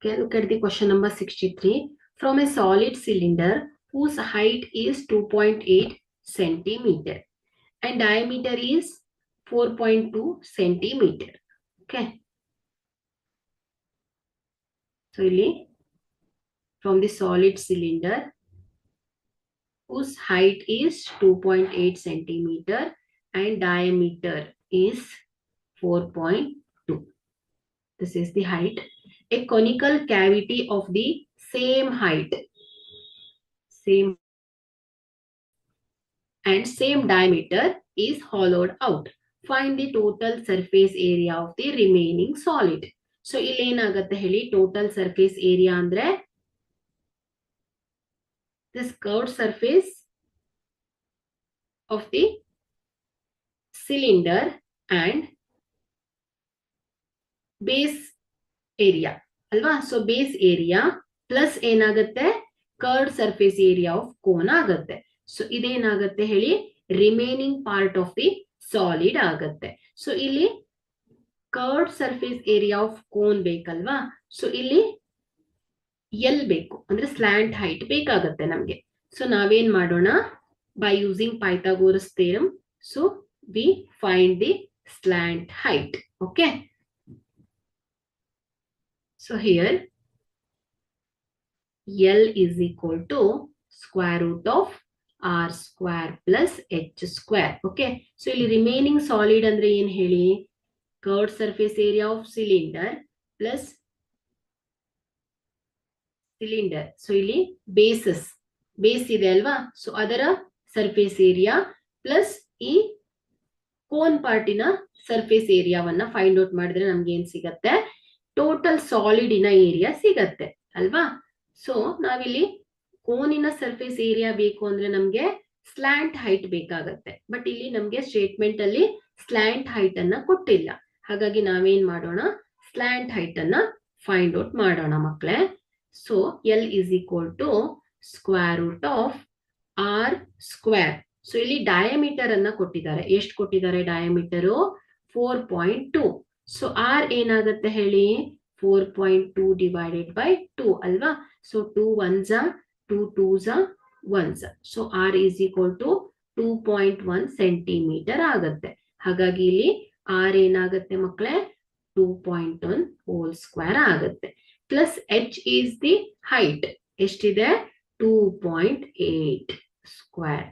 Okay, look at the question number 63. From a solid cylinder whose height is 2.8 centimeter and diameter is 4.2 centimeter. Okay. So, from the solid cylinder whose height is 2.8 centimeter and diameter is 4.2. This is the height. A conical cavity of the same height, same and same diameter is hollowed out. Find the total surface area of the remaining solid. So, ಇಲ್ಲಿ ಏನಾಗುತ್ತೆ ಹೇಳಿ total surface area ಅಂದ್ರೆ this curved surface of the cylinder and base area ಅಲ್ವಾ. So base area plus ಏನಾಗುತ್ತೆ curved surface area of cone ಆಗುತ್ತೆ. So ಇದೇನಾಗುತ್ತೆ ಹೇಳಿ remaining part of the solid ಆಗುತ್ತೆ. So ಇಲ್ಲಿ curved surface area of cone ಬೇಕಲ್ವಾ. So ಇಲ್ಲಿ L ಬೇಕು ಅಂದ್ರೆ ಸ್ಲ್ಯಾಂಟ್ ಹೈಟ್ ಬೇಕಾಗತ್ತೆ ನಮ್ಗೆ. ಸೊ ನಾವೇನ್ ಮಾಡೋಣ, by using Pythagoras theorem, so we find the slant height. Okay. So here L is equal to square root of R square plus H square. Okay. So ಇಲ್ಲಿ remaining solid ಅಂದ್ರೆ ಏನ್ ಹೇಳಿ, curved surface area of cylinder plus cylinder. So ಇಲ್ಲಿ base ಇದೆ ಅಲ್ವಾ. So ಅದರ surface area plus ಈ cone ಪಾರ್ಟಿನ surface ಏರಿಯಾವನ್ನ find out ಮಾಡಿದ್ರೆ ನಮ್ಗೆ ಏನ್ ಸಿಗತ್ತೆ, ಟೋಟಲ್ ಸಾಲಿಡಿನ ಏರಿಯಾ ಸಿಗತ್ತೆ ಅಲ್ವಾ. ಸೊ ನಾವಿಲ್ಲಿ ಕೋನಿನ ಸರ್ಫೇಸ್ ಏರಿಯಾ ಬೇಕು ಅಂದ್ರೆ ನಮ್ಗೆ ಸ್ಲ್ಯಾಂಟ್ ಹೈಟ್ ಬೇಕಾಗತ್ತೆ. ಬಟ್ ಇಲ್ಲಿ ನಮ್ಗೆ ಸ್ಟೇಟ್ಮೆಂಟ್ ಅಲ್ಲಿ ಸ್ಲ್ಯಾಂಟ್ ಹೈಟ್ ಅನ್ನ ಕೊಟ್ಟಿಲ್ಲ. ಹಾಗಾಗಿ ನಾವೇನ್ ಮಾಡೋಣ, ಸ್ಲ್ಯಾಂಟ್ ಹೈಟ್ ಅನ್ನ ಫೈಂಡ್ ಔಟ್ ಮಾಡೋಣ ಮಕ್ಕಳೇ. So L is equal to square root of R square. So ಇಲ್ಲಿ ಡಯಾಮೀಟರ್ ಅನ್ನ ಕೊಟ್ಟಿದ್ದಾರೆ. ಎಷ್ಟು ಕೊಟ್ಟಿದ್ದಾರೆ ಡಯಾಮೀಟರು? 4.2. ಸೊ ಆರ್ ಏನಾಗುತ್ತೆ ಹೇಳಿ, 4.2 ಡಿವೈಡೆಡ್ ಬೈ 2 ಅಲ್ವಾ. So 2 1s 2 2s 1s. So R is equal to 2.1 centimetre ಆಗುತ್ತೆ. ಹಾಗಾಗಿ ಇಲ್ಲಿ ಆರ್ ಏನಾಗುತ್ತೆ ಮಕ್ಕಳೇ, 2.1 ಹೋಲ್ ಸ್ಕ್ವೇರ್ ಆಗುತ್ತೆ. Plus H is the height. ಎಷ್ಟಿದೆ? 2.8 square.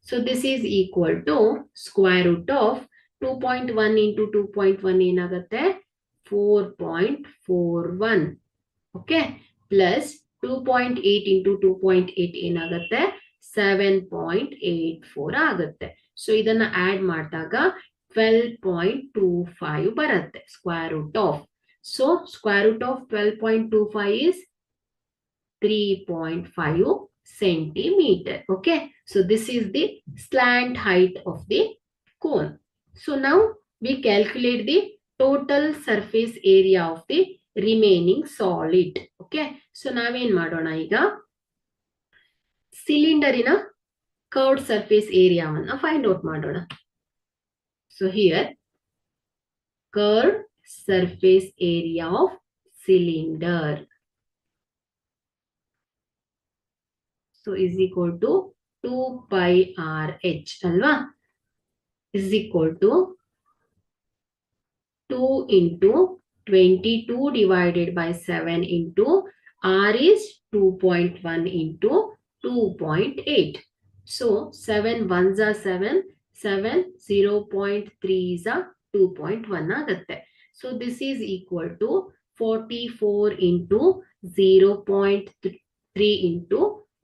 So this is equal to square root of 2.1 into 2.1 ಏನಾಗುತ್ತೆ, 4.41. ಓಕೆ. ಪ್ಲಸ್ 2.8 into 2.8 ಏನಾಗುತ್ತೆ, 7.84 ಆಗುತ್ತೆ. ಸೊ ಇದನ್ನ ಆಡ್ ಮಾಡಿದಾಗ 12.25 ಬರುತ್ತೆ square root of. So square root of 12.25 is 3.5 centimeter. Okay. So this is the slant height of the cone. So now we calculate the total surface area of the remaining solid. Okay. So ನಾವೇನ್ ಮಾಡೋಣ ಈಗ, ಸಿಲಿಂಡರಿನ curved surface ಏರಿಯಾವನ್ನ find out ಮಾಡೋಣ. So here curved surface area of cylinder so is equal to 2 pi r h alva, is equal to 2 into 22 divided by 7 into r is 2.1 into 2.8. So 7 1s are 7, 7 0.3 is 2.1 ಆಗುತ್ತೆ. So this is equal to 44 into 0.3 into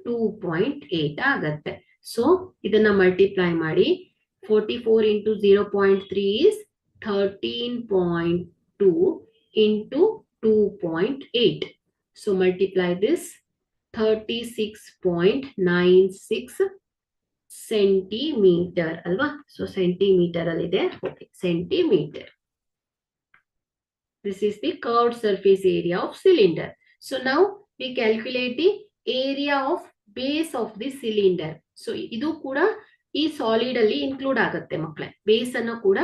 2.8 ಆಗುತ್ತೆ. So ಇದನ್ನ multiply ಮಾಡಿ, 44 into 0.3 is 13.2 into 2.8. So multiply this, 36.96 centimeter ಅಲ್ವಾ. So centimetre ಅಲ್ಲಿ ಇದೆ, centimetre. This is the curved surface area of cylinder. So now we calculate the area of base of the cylinder. So ಇದು ಕೂಡ ಈ solid ಅಲ್ಲಿ include ಆಗುತ್ತೆ ಮಕ್ಕಳೇ. Base ಅನ್ನು ಕೂಡ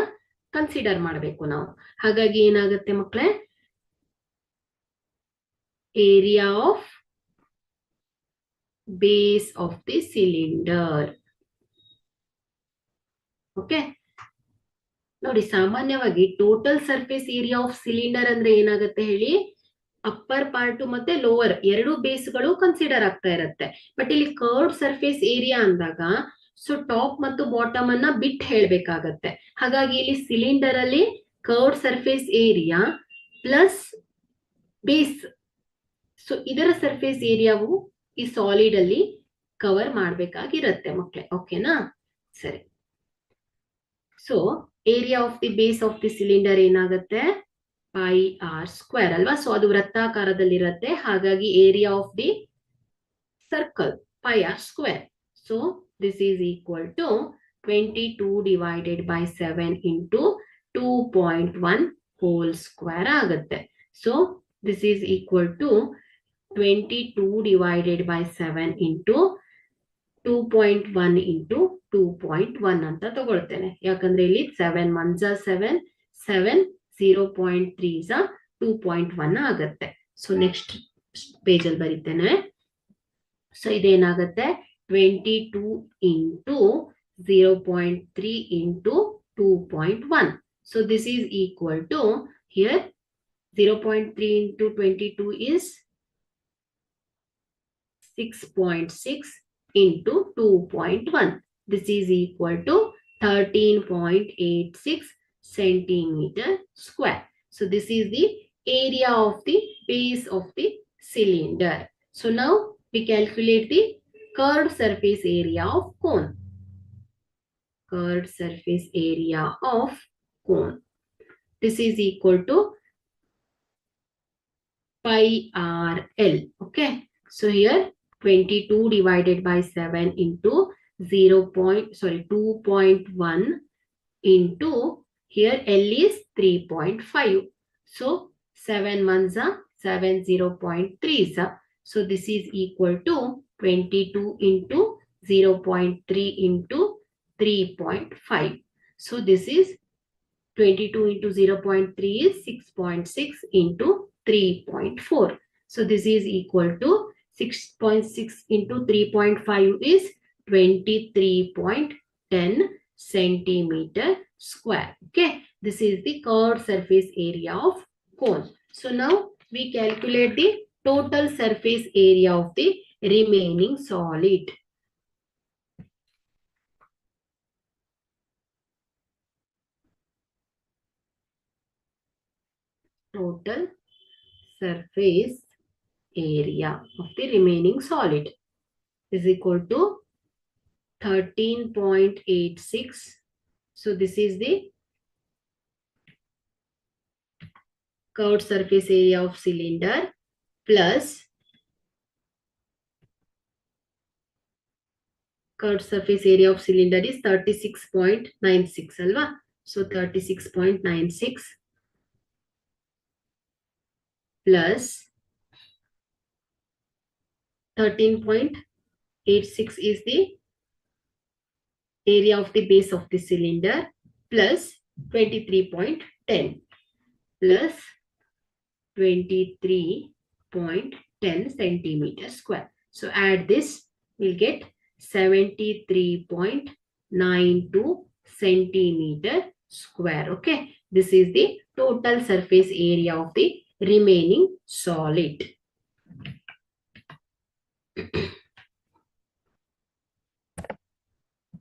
ಕನ್ಸಿಡರ್ ಮಾಡಬೇಕು ನಾವು. ಹಾಗಾಗಿ ಏನಾಗುತ್ತೆ ಮಕ್ಕಳೇ, area of base of the cylinder. Okay, ನೋಡಿ ಸಾಮಾನ್ಯವಾಗಿ total surface area of cylinder ಅಂದ್ರೆ ಏನಾಗುತ್ತೆ ಹೇಳಿ, ಅಪ್ಪರ್ ಪಾರ್ಟ್ ಮತ್ತೆ ಲೋವರ್ ಎರಡು ಬೇಸ್ಗಳು ಕನ್ಸಿಡರ್ ಆಗ್ತಾ ಇರುತ್ತೆ. ಬಟ್ ಇಲ್ಲಿ ಕರ್ವ್ಡ್ ಸರ್ಫೇಸ್ ಏರಿಯಾ ಅಂದಾಗ ಸೊ ಟಾಪ್ ಮತ್ತು ಬಾಟಮ್ ಅನ್ನ ಬಿಟ್ ಹೇಳ್ಬೇಕಾಗತ್ತೆ. ಹಾಗಾಗಿ ಇಲ್ಲಿ ಸಿಲಿಂಡರ್ ಅಲ್ಲಿ curved surface area plus base, so ಇದರ ಸರ್ಫೇಸ್ ಏರಿಯಾವು ಈ ಸಾಲಿಡ್ ಅಲ್ಲಿ ಕವರ್ ಮಾಡ್ಬೇಕಾಗಿರತ್ತೆ ಮಕ್ಳೆ. ಓಕೆನಾ, ಸರಿ. So area of the base of the cylinder ಏನಾಗುತ್ತೆ, ಪೈ ಆರ್ ಸ್ಕ್ವೇರ್ ಅಲ್ವಾ. ಸೊ ಅದು ವೃತ್ತಾಕಾರದಲ್ಲಿರುತ್ತೆ, ಹಾಗಾಗಿ area of the circle pi R square. So this is equal to 22 divided by 7 into 2.1 whole square ಆಗುತ್ತೆ. So this is equal to 22 divided by 7 into 2.1 into 2.1 ಅಂತ ತಗೊಳ್ತೇನೆ. ಯಾಕಂದ್ರೆ ಇಲ್ಲಿ 7 1 7 7 0.3 2.1 ಆಗುತ್ತೆ. ಸೊ ನೆಕ್ಸ್ಟ್ ಪೇಜ್ ಅಲ್ಲಿ ಬರೀತೇನೆ. ಸೊ ಇದೇನಾಗುತ್ತೆ 22 into 0.3 into 2.1. So this is equal to here 0.3 into 22 is 6.6 into 2.1. This is equal to 13.86 centimeter square. So this is the area of the base of the cylinder. So now we calculate the curved surface area of cone. Curved surface area of cone. This is equal to pi r L. Okay. So here 22 divided by 7 into 2.1 into here L is 3.5. So 7 ones are 7 0.3s. So this is equal to 22 into 0.3 into 3.5. So this is 22 into 0.3 is 6.6 into 3.4. So this is equal to 6.6 into 3.5 is 23.10 centimeter square. Okay, this is the curved surface area of cone. So now we calculate the total surface area of the remaining solid. Total surface area of the remaining solid is equal to 13.86. So this is the curved surface area of cylinder plus curved surface area of cylinder is 36.96 alva. So 36.96 plus 13.86 is the area of the base of the cylinder plus 23.10 plus 23.10 centimeter square. So add this, we'll get 73.92 centimeter square. Okay, this is the total surface area of the remaining solid.